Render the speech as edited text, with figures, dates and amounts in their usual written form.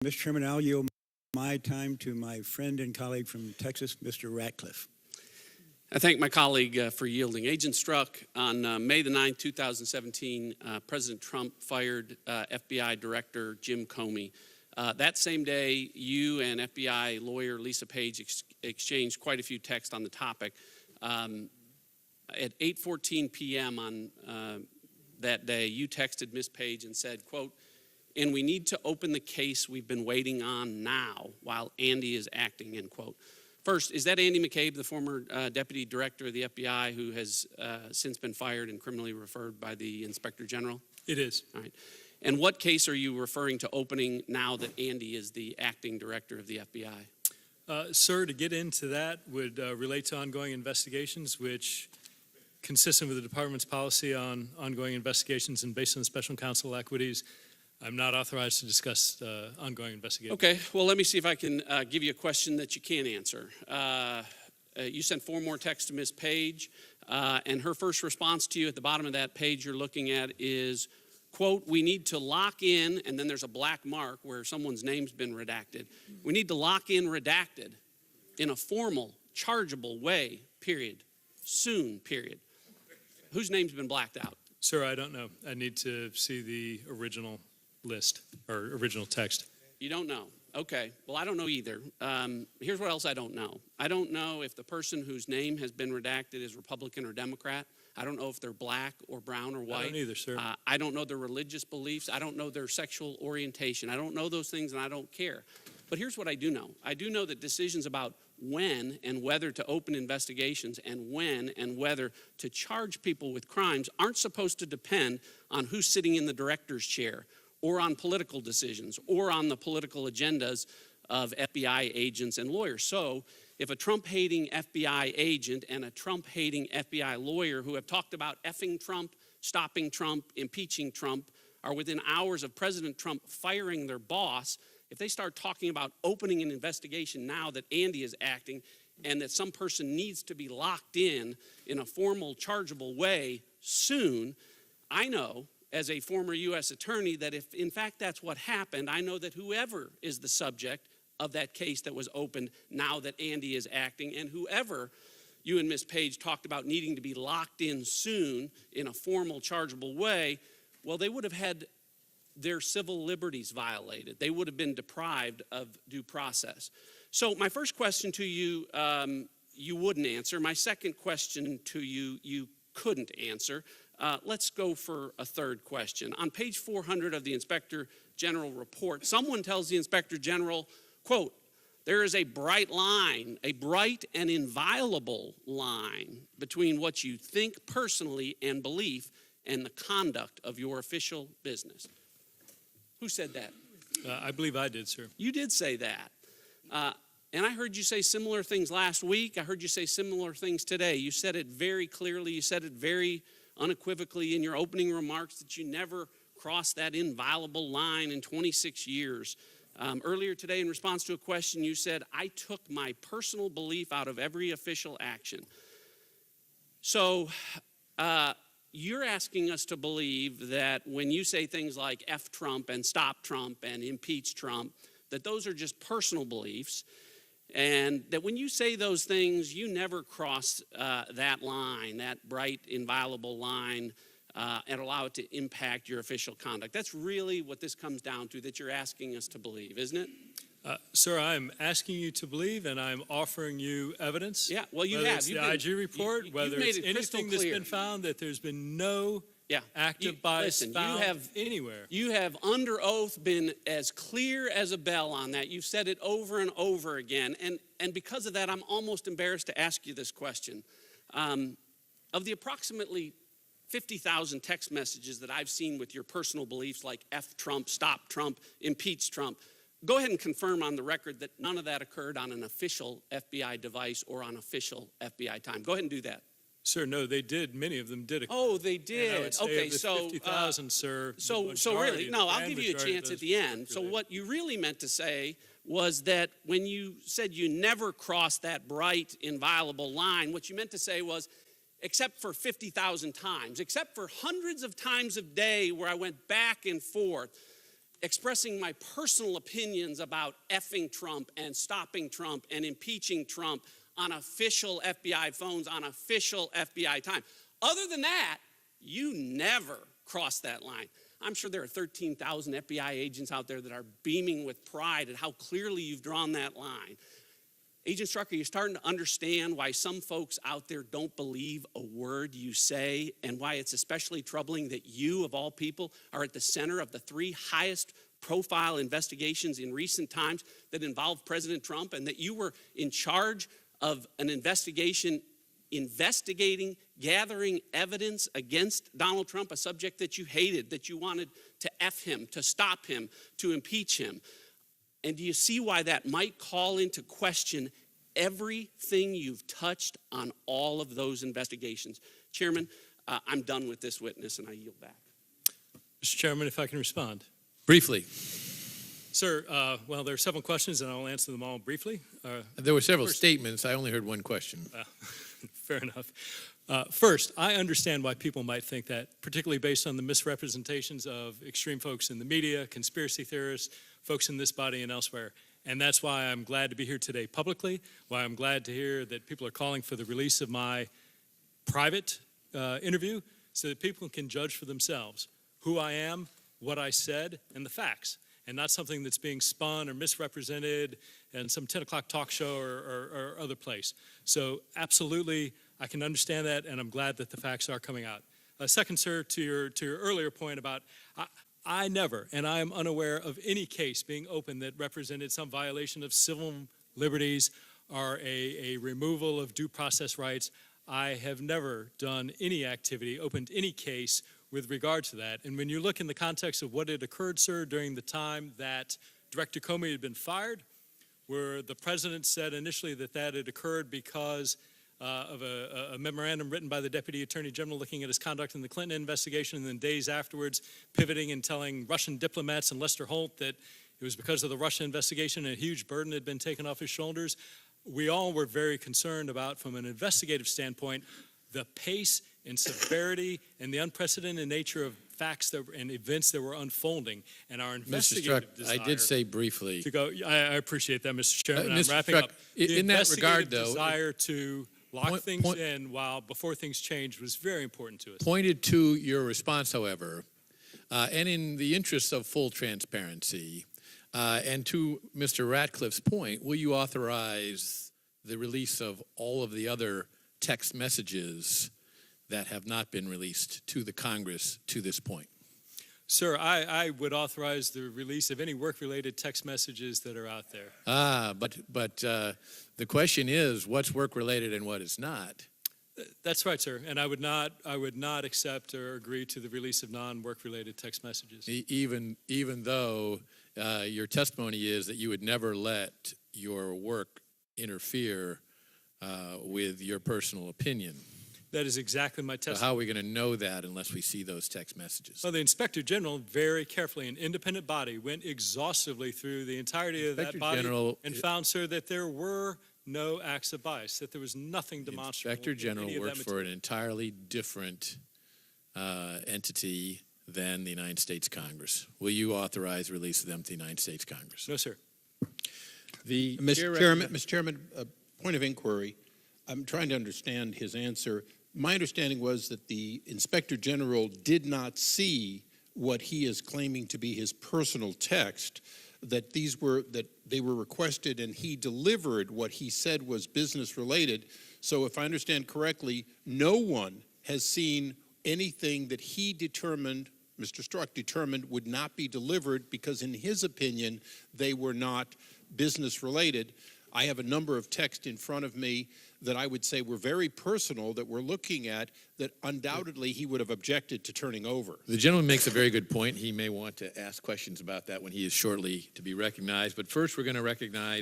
Mr. Chairman, I'll yield my time to my friend and colleague from Texas, Mr. Ratcliffe. I thank my colleague for yielding. Agent Strzok, on May the 9th, 2017, President Trump fired FBI Director Jim Comey. That same day, you and FBI lawyer Lisa Page exchanged quite a few texts on the topic. At 8:14 p.m. on that day, you texted Ms. Page and said, quote, "And we need to open the case we've been waiting on now while Andy is acting," end quote. First, is that Andy McCabe, the former deputy director of the FBI who has since been fired and criminally referred by the Inspector General? It is. All right. And what case are you referring to opening now that Andy is the acting director of the FBI? Sir, to get into that would relate to ongoing investigations, which, consistent with the department's policy on ongoing investigations and based on the special counsel equities, I'm not authorized to discuss ongoing investigations. Okay, well, let me see if I can give you a question that you can answer. You sent 4 more texts to Ms. Page, and her first response to you at the bottom of that page you're looking at is, quote, "We need to lock in," and then there's a black mark where someone's name's been redacted. "We need to lock in redacted in a formal, chargeable way, period. Soon, period." Whose name's been blacked out? Sir, I don't know. I need to see the original list or original text. You don't know. Okay. Well, I don't know either. Here's what else I don't know. I don't know if the person whose name has been redacted is Republican or Democrat. I don't know if they're black or brown or white. I don't either, sir. I don't know their religious beliefs. I don't know their sexual orientation. I don't know those things, and I don't care. But here's what I do know. I do know that decisions about when and whether to open investigations and when and whether to charge people with crimes aren't supposed to depend on who's sitting in the director's chair or on political decisions or on the political agendas of FBI agents and lawyers. So if a Trump-hating FBI agent and a Trump-hating FBI lawyer who have talked about effing Trump, stopping Trump, impeaching Trump, are within hours of President Trump firing their boss, if they start talking about opening an investigation now that Andy is acting and that some person needs to be locked in a formal, chargeable way soon, I know as a former U.S. attorney that if in fact that's what happened, I know that whoever is the subject of that case that was opened now that Andy is acting, and whoever you and Ms. Page talked about needing to be locked in soon in a formal, chargeable way, well, they would have had their civil liberties violated. They would have been deprived of due process. So my first question to you, you wouldn't answer. My second question to you, you couldn't answer. Let's go for a third question. On page 400 of the Inspector General report, someone tells the Inspector General, quote, "There is a bright line, a bright and inviolable line between what you think personally and belief and the conduct of your official business." Who said that? I believe I did, sir. You did say that. And I heard you say similar things last week. I heard you say similar things today. You said it very clearly. You said it very unequivocally in your opening remarks that you never crossed that inviolable line in 26 years. Earlier today, in response to a question, you said, "I took my personal belief out of every official action." So you're asking us to believe that when you say things like F Trump and stop Trump and impeach Trump, that those are just personal beliefs, and that when you say those things, you never cross that line, that bright, inviolable line, and allow it to impact your official conduct. That's really what this comes down to, that you're asking us to believe, isn't it? Sir, I'm asking you to believe, and I'm offering you evidence. Yeah, well, you whether have. It's the IG report, whether made it's it crystal anything that's clear. been found, that there's been no active bias found anywhere. You have under oath been as clear as a bell on that. You've said it over and over again. And because of that, I'm almost embarrassed to ask you this question. Of the approximately 50,000 text messages that I've seen with your personal beliefs like F Trump, stop Trump, impeach Trump, go ahead and confirm on the record that none of that occurred on an official FBI device or on official FBI time. Go ahead and do that. Sir, no, they did. Many of them did occur. Oh, they did. And I would say Okay, of the so 50,000, sir. So really, no, I'll give you a chance at the end. So what you really meant to say was that when you said you never crossed that bright, inviolable line, what you meant to say was, except for 50,000 times, except for hundreds of times a day where I went back and forth, expressing my personal opinions about effing Trump and stopping Trump and impeaching Trump on official FBI phones on official FBI time. Other than that, you never cross that line. I'm sure there are 13,000 FBI agents out there that are beaming with pride at how clearly you've drawn that line. Agent Strzok, are you starting to understand why some folks out there don't believe a word you say, and why it's especially troubling that you, of all people, are at the center of the 3 highest profile investigations in recent times that involve President Trump, and that you were in charge of an investigation investigating, gathering evidence against Donald Trump, a subject that you hated, that you wanted to F him, to stop him, to impeach him? And do you see why that might call into question everything you've touched on all of those investigations? Chairman, I'm done with this witness, and I yield back. Mr. Chairman, if I can respond. Briefly. Sir, well, there are several questions, and I will answer them all briefly. There were several statements. I only heard one question. Fair enough. First, I understand why people might think that, particularly based on the misrepresentations of extreme folks in the media, conspiracy theorists, folks in this body and elsewhere. And that's why I'm glad to be here today publicly, why I'm glad to hear that people are calling for the release of my private interview so that people can judge for themselves who I am, what I said, and the facts, and not something that's being spun or misrepresented in some 10 o'clock talk show or other place. So absolutely, I can understand that, and I'm glad that the facts are coming out. Second, sir, to your earlier point about, I never, and I am unaware of any case being open that represented some violation of civil liberties or a removal of due process rights. I have never done any activity, opened any case with regard to that. And when you look in the context of what had occurred, sir, during the time that Director Comey had been fired, where the president said initially that that had occurred because of a memorandum written by the Deputy Attorney General looking at his conduct in the Clinton investigation, and then days afterwards pivoting and telling Russian diplomats and Lester Holt that it was because of the Russia investigation and a huge burden had been taken off his shoulders. We all were very concerned about, from an investigative standpoint, the pace and severity and the unprecedented nature of facts and events that were unfolding, and our investigative desire. I did say briefly to go. I appreciate that, Mr. Chairman. I'm Mr. wrapping Strzok, up. In that regard, though, desire to lock things in before things changed was very important to us. Pointed to your response, however, and in the interest of full transparency, and to Mr. Ratcliffe's point, will you authorize the release of all of the other text messages that have not been released to the Congress to this point? Sir, I would authorize the release of any work-related text messages that are out there. But the question is, what's work-related and what is not? That's right, sir. And I would not accept or agree to the release of non-work-related text messages. Even though your testimony is that you would never let your work interfere with your personal opinion. That is exactly my testimony. So how are we going to know that unless we see those text messages? Well, the Inspector General, very carefully, an independent body, went exhaustively through the entirety of that body and found, sir, that there were no acts of bias, that there was nothing demonstrable. Inspector General works for an entirely different entity than the United States Congress. Will you authorize release of them to the United States Congress? No, sir. Mr. Chairman, point of inquiry. I'm trying to understand his answer. My understanding was that the Inspector General did not see what he is claiming to be his personal text, that they were requested and he delivered what he said was business related. So if I understand correctly, no one has seen anything that he determined, Mr. Strzok determined, would not be delivered because in his opinion, they were not business related. I have a number of texts in front of me that I would say were very personal that we're looking at that undoubtedly he would have objected to turning over. The gentleman makes a very good point. He may want to ask questions about that when he is shortly to be recognized. But first, we're going to recognize